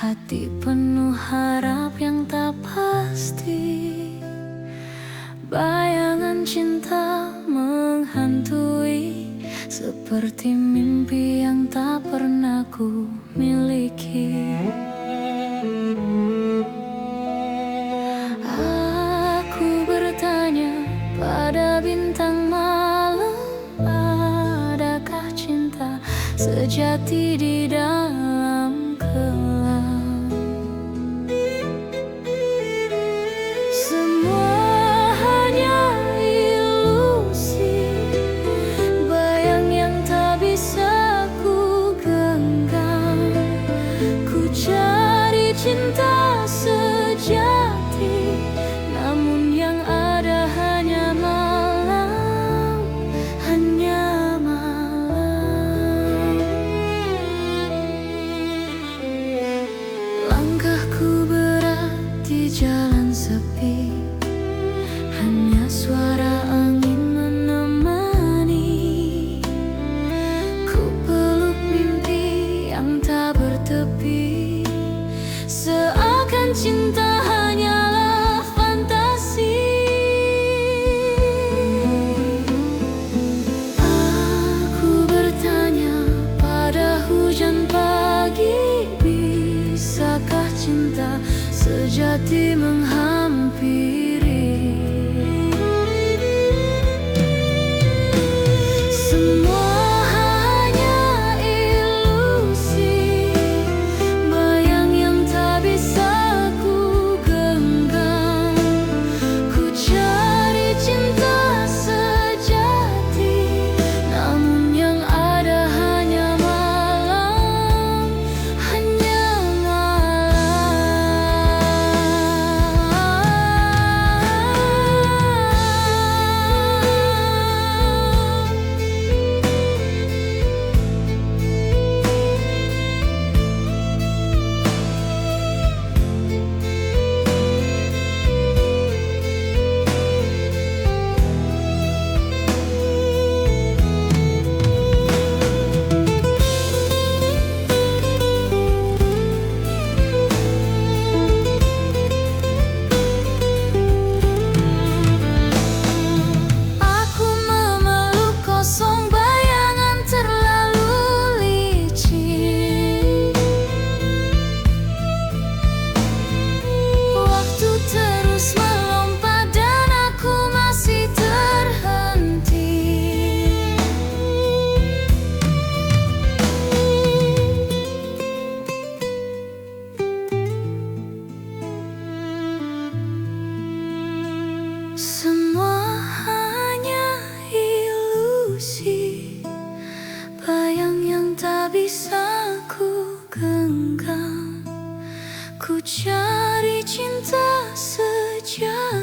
Hati penuh harap yang tak pasti, bayangan cinta menghantui, seperti mimpi yang tak pernah ku miliki. Aku bertanya pada bintang malam, adakah cinta sejati di dalam kelam? Semua hanya ilusi, bayang yang tak bisa ku genggam. Ku cari cinta sejati, namun yang ada hanya malam, hanya malam. Langkahku berat di jalan sepi, hanya suara angin menemani. Ku peluk mimpi yang tak bertepi, seakan cinta hanyalah fantasi. Aku bertanya pada hujan pagi, bisakah cinta sejati menghampiri? Semua hanya ilusi, bayang yang tak bisa ku genggam. Ku cari cinta sejati, namun yang ada hanya malam, hanya aku memeluk kosong, bayangan terlalu licin. Waktu terus melompat dan aku masih terhenti. Semua hanya ilusi, bayang yang tak bisa ku genggam. Ku cari cinta sejati,